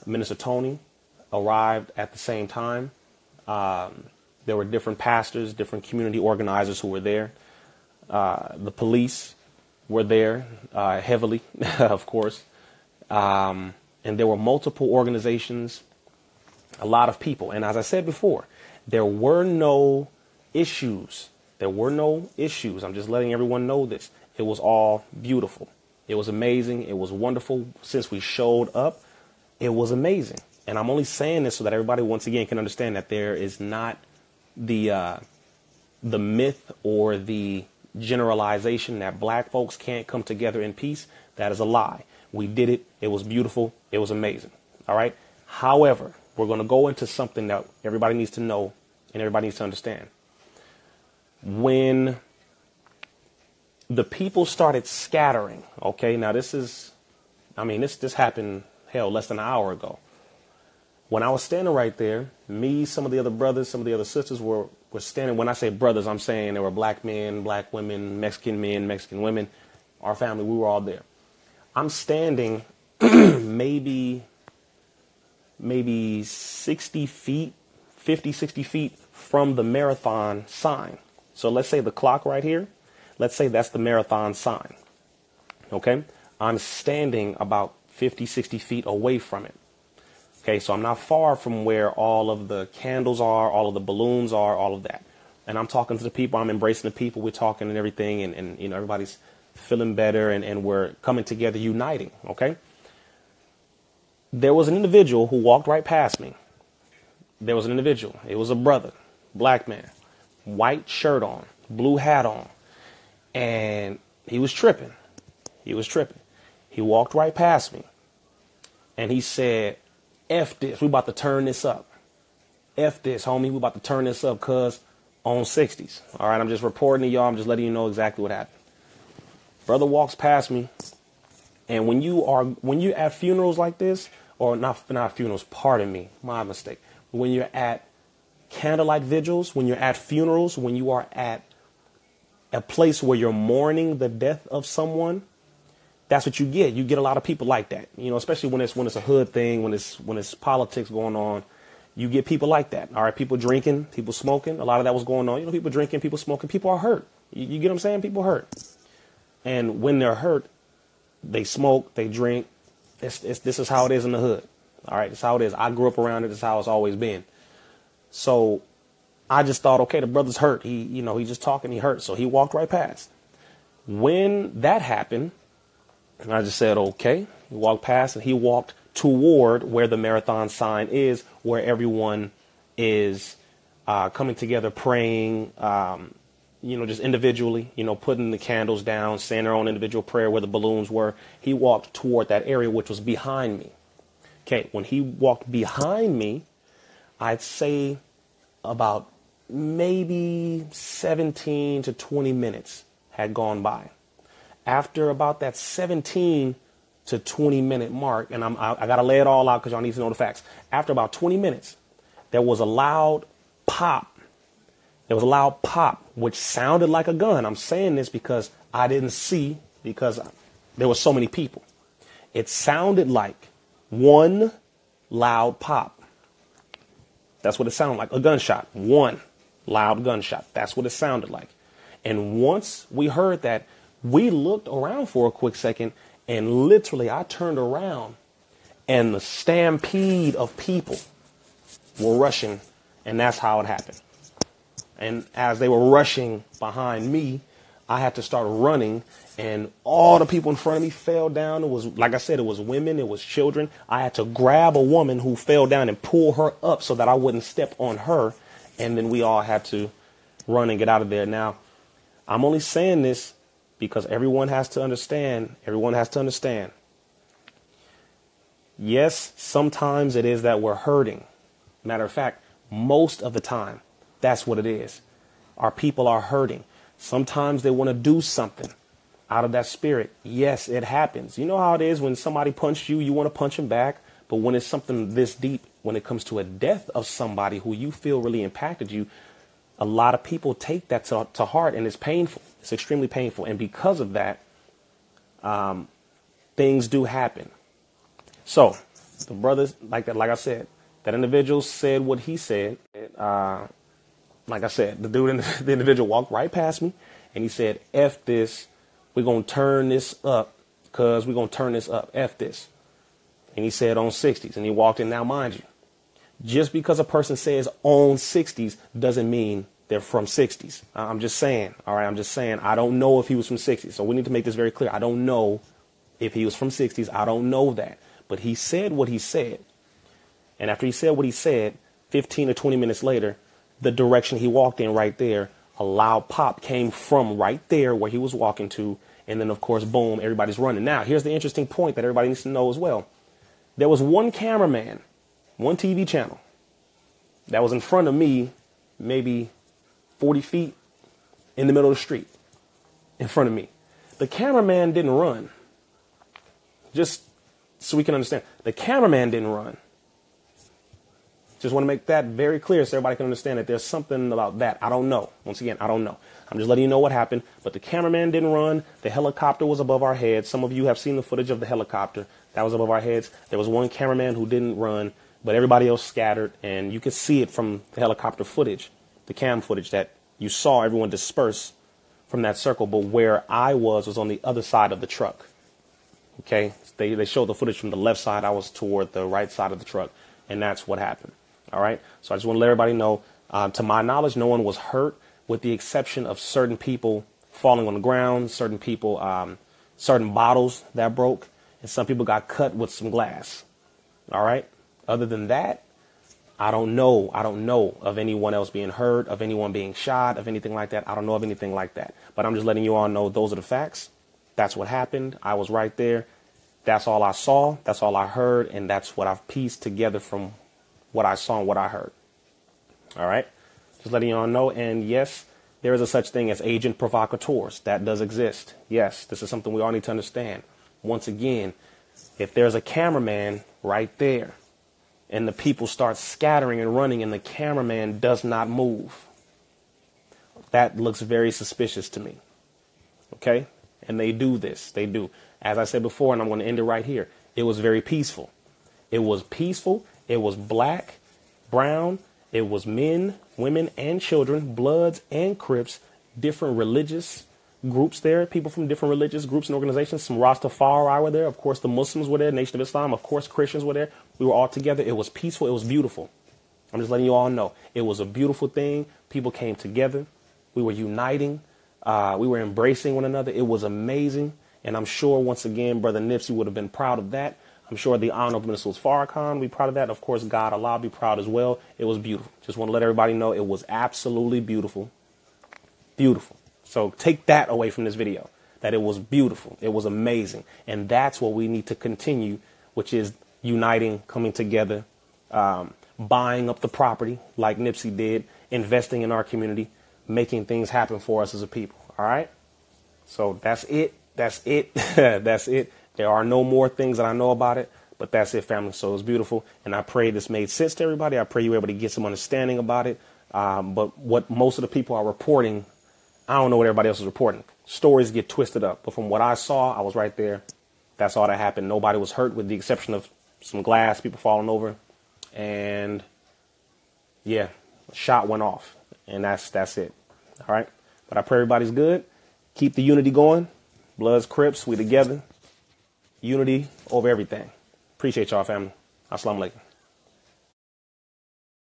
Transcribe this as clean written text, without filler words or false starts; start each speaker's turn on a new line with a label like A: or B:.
A: Minister Tony arrived at the same time. There were different pastors, different community organizers who were there. The police were there heavily, of course. And there were multiple organizations, a lot of people. And as I said before, there were no issues. There were no issues. I'm just letting everyone know this. It was all beautiful. It was amazing. It was wonderful. Since we showed up, it was amazing. And I'm only saying this so that everybody, once again, can understand that there is not the myth or the generalization that black folks can't come together in peace. That is a lie. We did it. It was beautiful. It was amazing. All right. However, we're going to go into something that everybody needs to know and everybody needs to understand. When the people started scattering, okay, now this happened, less than an hour ago. When I was standing right there, me, some of the other brothers, some of the other sisters were standing. When I say brothers, I'm saying there were black men, black women, Mexican men, Mexican women. Our family, we were all there. I'm standing maybe 60 feet, 50, 60 feet from the marathon sign. So let's say the clock right here, let's say that's the marathon sign. Okay. I'm standing about 50, 60 feet away from it. Okay. So I'm not far from where all of the candles are, all of the balloons are, all of that. And I'm talking to the people. I'm embracing the people. We're talking and everything. And you know, everybody's feeling better and we're coming together, uniting. Okay. There was an individual who walked right past me. There was an individual. It was a brother, black man, white shirt on, blue hat on. And he was tripping. He was tripping. He walked right past me and he said, F this. We about to turn this up. F this, homie. We about to turn this up, cuz on 60s. All right. I'm just reporting to y'all. I'm just letting you know exactly what happened. Brother walks past me. And when you're at funerals like this, or not funerals, pardon me, my mistake. When you're at candlelight vigils, when you're at funerals, when you are at a place where you're mourning the death of someone, that's what you get. You get a lot of people like that, you know, especially when it's a hood thing, when it's politics going on. You get people like that. All right. People drinking, people smoking. A lot of that was going on. You know, people drinking, people smoking. People are hurt. You get what I'm saying? People hurt. And when they're hurt, they smoke, they drink. This is how it is in the hood. All right. It's how it is. I grew up around it. It's how it's always been. So I just thought, OK, the brother's hurt. He's just talking. He hurt. So he walked right past. When that happened, I just said, OK, he walked past and he walked toward where the marathon sign is, where everyone is coming together, praying, just individually, putting the candles down, saying their own individual prayer where the balloons were. He walked toward that area, which was behind me. OK, when he walked behind me, I'd say about maybe 17 to 20 minutes had gone by. After about that 17 to 20 minute mark, and I got to lay it all out because y'all need to know the facts. After about 20 minutes, there was a loud pop. There was a loud pop, which sounded like a gun. I'm saying this because I didn't see, because there were so many people. It sounded like one loud pop. That's what it sounded like. A gunshot. One loud gunshot. That's what it sounded like. And once we heard that, we looked around for a quick second, and literally I turned around and the stampede of people were rushing. And that's how it happened. And as they were rushing behind me, I had to start running, and all the people in front of me fell down. It was, like I said, it was women, it was children. I had to grab a woman who fell down and pull her up so that I wouldn't step on her. And then we all had to run and get out of there. Now, I'm only saying this because everyone has to understand. Everyone has to understand. Yes, sometimes it is that we're hurting. Matter of fact, most of the time, that's what it is. Our people are hurting. Sometimes they want to do something out of that spirit. Yes, it happens. You know how it is when somebody punched you, you want to punch them back. But when it's something this deep, when it comes to a death of somebody who you feel really impacted you, a lot of people take that to heart, and it's painful. It's extremely painful. And because of that, things do happen. So The brothers, like that, like I said, that individual said what he said. Like I said, the individual walked right past me and he said, F this, we're going to turn this up because we're going to turn this up, F this. And he said on 60s and he walked in. Now, mind you, just because a person says on 60s doesn't mean they're from 60s. I'm just saying, all right, I'm just saying, I don't know if he was from 60s. So we need to make this very clear. I don't know if he was from 60s. I don't know that. But he said what he said. And after he said what he said, 15 or 20 minutes later, the direction he walked in right there, a loud pop came from right there where he was walking to. And then, of course, boom, everybody's running. Now, here's the interesting point that everybody needs to know as well. There was one cameraman, one TV channel that was in front of me, maybe 40 feet in the middle of the street in front of me. The cameraman didn't run. Just so we can understand, the cameraman didn't run. Just want to make that very clear so everybody can understand that there's something about that. I don't know. Once again, I don't know. I'm just letting you know what happened. But the cameraman didn't run. The helicopter was above our heads. Some of you have seen the footage of the helicopter. That was above our heads. There was one cameraman who didn't run, but everybody else scattered. And you could see it from the helicopter footage, the cam footage, that you saw everyone disperse from that circle. But where I was on the other side of the truck. OK, they showed the footage from the left side. I was toward the right side of the truck. And that's what happened. All right. So I just want to let everybody know, to my knowledge, no one was hurt, with the exception of certain people falling on the ground, certain people, certain bottles that broke, and some people got cut with some glass. All right. Other than that, I don't know. I don't know of anyone else being hurt, of anyone being shot, of anything like that. I don't know of anything like that. But I'm just letting you all know those are the facts. That's what happened. I was right there. That's all I saw. That's all I heard. And that's what I've pieced together from what I saw and what I heard. All right. Just letting you all know. And yes, there is a such thing as agent provocateurs. That does exist. Yes, this is something we all need to understand. Once again, if there's a cameraman right there and the people start scattering and running and the cameraman does not move, that looks very suspicious to me. OK, and they do this. They do. As I said before, and I'm going to end it right here. It was very peaceful. It was peaceful. It was black, brown. It was men, women, and children, Bloods and Crips, different religious groups there, people from different religious groups and organizations. Some Rastafari were there. Of course, the Muslims were there, Nation of Islam. Of course, Christians were there. We were all together. It was peaceful. It was beautiful. I'm just letting you all know. It was a beautiful thing. People came together. We were uniting. We were embracing one another. It was amazing. And I'm sure, once again, Brother Nipsey would have been proud of that. I'm sure the Honorable Minister Farrakhan would be proud of that. Of course, God, Allah, be proud as well. It was beautiful. Just want to let everybody know it was absolutely beautiful. Beautiful. So take that away from this video, that it was beautiful. It was amazing. And that's what we need to continue, which is uniting, coming together, buying up the property like Nipsey did, investing in our community, making things happen for us as a people. All right. So that's it. That's it. That's it. There are no more things that I know about it, but that's it, family. So it's beautiful. And I pray this made sense to everybody. I pray you were able to get some understanding about it. But what most of the people are reporting, I don't know what everybody else is reporting. Stories get twisted up. But from what I saw, I was right there. That's all that happened. Nobody was hurt with the exception of some glass, people falling over. And yeah, a shot went off. And that's it. All right. But I pray everybody's good. Keep the unity going. Bloods, Crips, we together. Unity over everything. Appreciate y'all, family. Assalamu alaikum.